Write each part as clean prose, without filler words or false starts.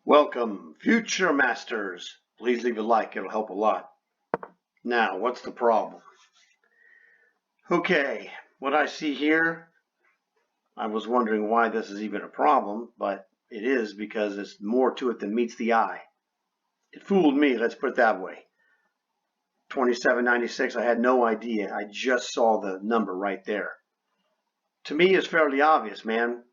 Welcome, future masters. Please leave a like, it'll help a lot. Now, what's the problem? Okay, what I see here, I was wondering why this is even a problem, but it is because there's more to it than meets the eye. It fooled me, let's put it that way. 2796, I had no idea. I just saw the number right there. To me, it's fairly obvious, man.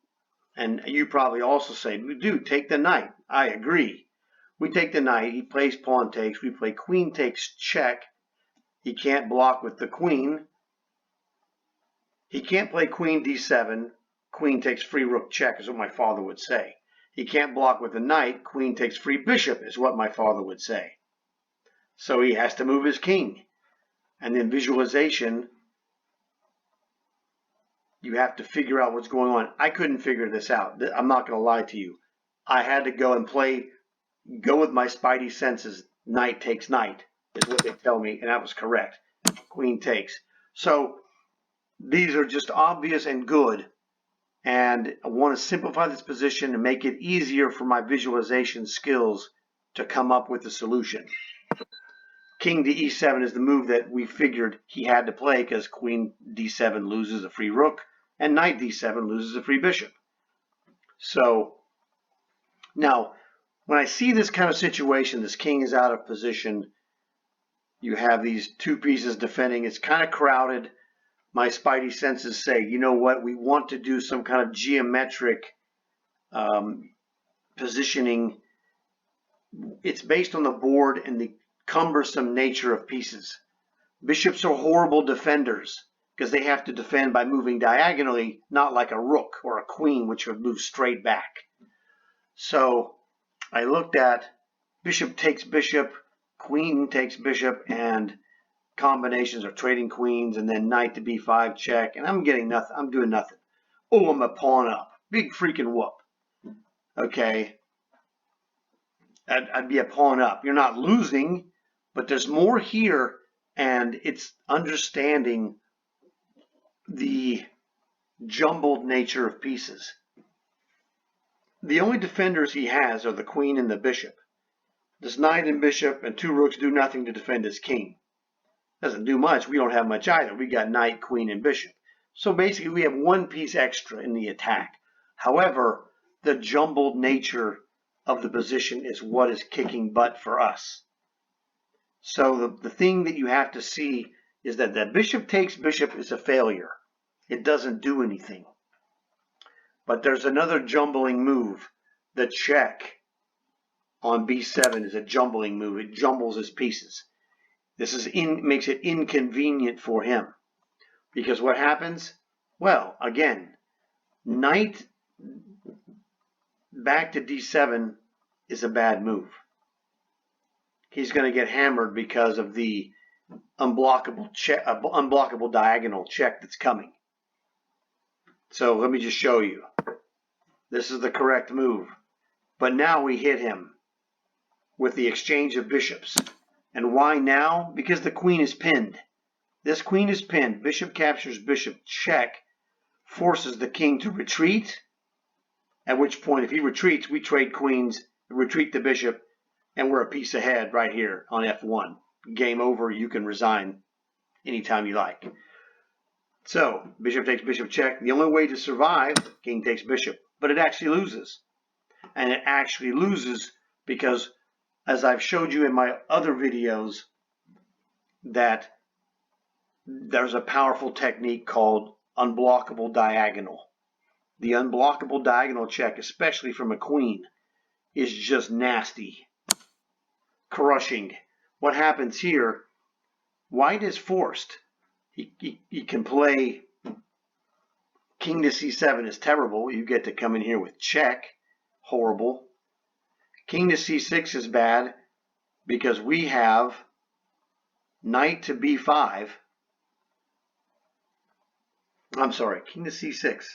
And you probably also say, dude, take the knight. I agree. We take the knight. He plays pawn takes. We play queen takes check. He can't block with the queen. He can't play queen d7. Queen takes free rook check is what my father would say. He can't block with the knight. Queen takes free bishop is what my father would say. So he has to move his king. And then visualization, you have to figure out what's going on. I couldn't figure this out. I'm not going to lie to you. I had to go with my spidey senses. Knight takes knight is what they tell me, and that was correct. Queen takes. So these are just obvious and good, and I want to simplify this position and make it easier for my visualization skills to come up with the solution. King to e7 is the move that we figured he had to play because queen d7 loses a free rook and knight d7 loses a free bishop. So now when I see this kind of situation, this king is out of position, you have these two pieces defending, it's kind of crowded. My spidey senses say, you know what, we want to do some kind of geometric positioning. It's based on the board and the cumbersome nature of pieces. Bishops are horrible defenders because they have to defend by moving diagonally, not like a rook or a queen, which would move straight back. So I looked at bishop takes bishop, queen takes bishop, and combinations of trading queens, and then knight to b5 check, and I'm getting nothing. I'm doing nothing. Oh, I'm a pawn up. Big freaking whoop. Okay. I'd be a pawn up. You're not losing, but there's more here, and it's understanding the jumbled nature of pieces. The only defenders he has are the queen and the bishop. This knight and bishop and two rooks do nothing to defend his king. Doesn't do much. We don't have much either. We got knight, queen, and bishop. So basically we have one piece extra in the attack. However, the jumbled nature of the position is what is kicking butt for us. So the thing that you have to see is that the bishop takes bishop is a failure. It doesn't do anything. But there's another jumbling move. The check on b7 is a jumbling move. It jumbles his pieces. This makes it inconvenient for him. Because what happens? Well, again, knight back to d7 is a bad move. He's going to get hammered because of the unblockable diagonal check that's coming. So let me just show you. This is the correct move. But now we hit him with the exchange of bishops. And why now? Because the queen is pinned. This queen is pinned. Bishop captures bishop check, forces the king to retreat, at which point if he retreats, we trade queens, retreat the bishop, and we're a piece ahead right here on f1. Game over. You can resign anytime you like. So bishop takes bishop check. The only way to survive, king takes bishop. But it actually loses. And it actually loses because, as I've showed you in my other videos, that there's a powerful technique called unblockable diagonal. The unblockable diagonal check, especially from a queen, is just nasty. Crushing. What happens here, white is forced. He can play king to c7 is terrible. You get to come in here with check. Horrible. King to c6 is bad because we have knight to b5. I'm sorry, king to c6.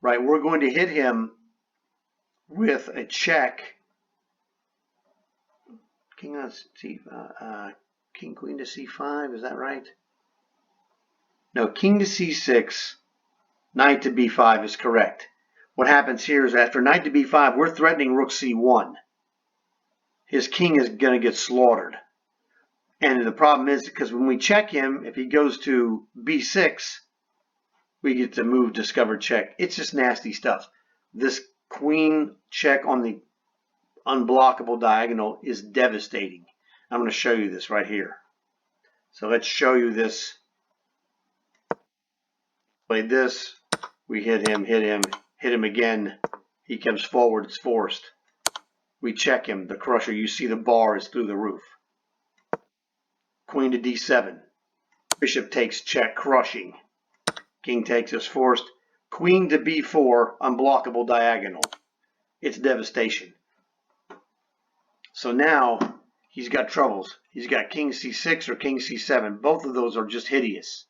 Right, we're going to hit him with a check. King on c, king queen to c5. Is that right? No, king to c6, knight to b5 is correct. What happens here is after knight to b5, we're threatening rook c1. his king is going to get slaughtered. And the problem is because when we check him, if he goes to b6, we get to move discovered check. It's just nasty stuff. This queen check on the unblockable diagonal is devastating. I'm going to show you this right here. So let's show you this. Played this. We hit him again. He comes forward. It's forced. We check him. The crusher. You see the bar is through the roof. Queen to d7. Bishop takes check, crushing. King takes is forced. Queen to b4, unblockable diagonal. It's devastation. So now he's got troubles. He's got king c6 or king c7. Both of those are just hideous.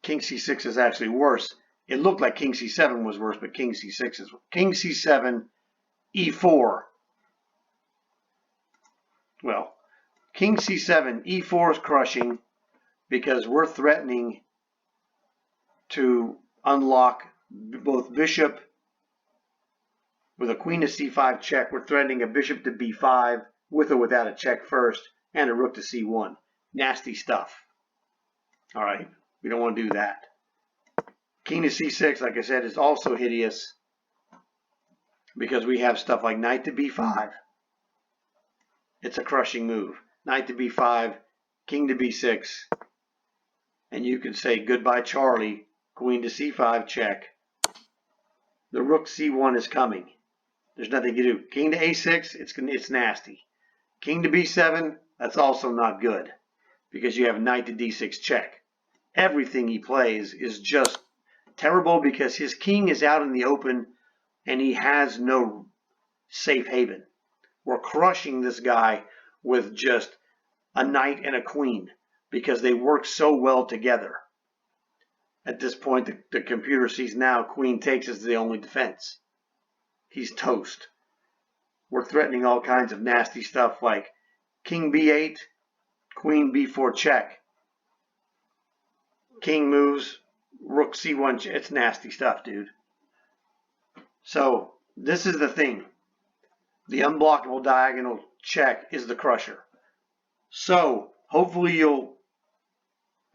King c6 is actually worse. It looked like king c7 was worse, but king c6 is worse. King c7, e4. Well, king c7, e4 is crushing because we're threatening to unlock both bishop with a queen to c5 check. We're threatening a bishop to b5 with or without a check first, and a rook to c1. Nasty stuff. All right, we don't want to do that. King to c6, like I said, is also hideous because we have stuff like knight to b5. It's a crushing move. Knight to b5, king to b6, and you can say goodbye Charlie, queen to c5 check. The rook c1 is coming. There's nothing to do. King to a6, it's nasty. King to b7, that's also not good because you have knight to d6 check. Everything he plays is just terrible because his king is out in the open and he has no safe haven. We're crushing this guy with just a knight and a queen because they work so well together. At this point, the computer sees now queen takes as the only defense. He's toast. We're threatening all kinds of nasty stuff like king b8, queen b4 check. King moves, rook c1. It's nasty stuff, dude. So this is the thing. The unblockable diagonal check is the crusher. So hopefully you'll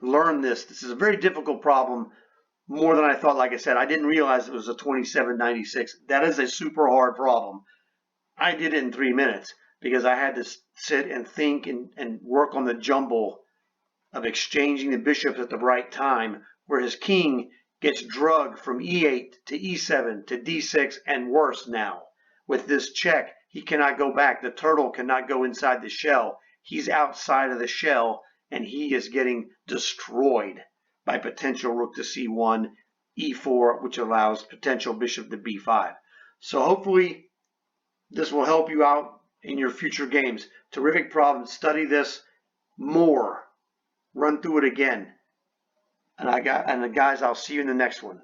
learn this. This is a very difficult problem, more than I thought. Like I said, I didn't realize it was a 2796. That is a super hard problem. I did it in 3 minutes because I had to sit and think and work on the jumble of exchanging the bishops at the right time, where his king gets drugged from e8 to e7 to d6 and worse now. With this check, he cannot go back. The turtle cannot go inside the shell. He's outside of the shell, and he is getting destroyed by potential rook to c1, e4, which allows potential bishop to b5. So hopefully this will help you out in your future games. Terrific problem. Study this more. Run through it again. And guys, I'll see you in the next one.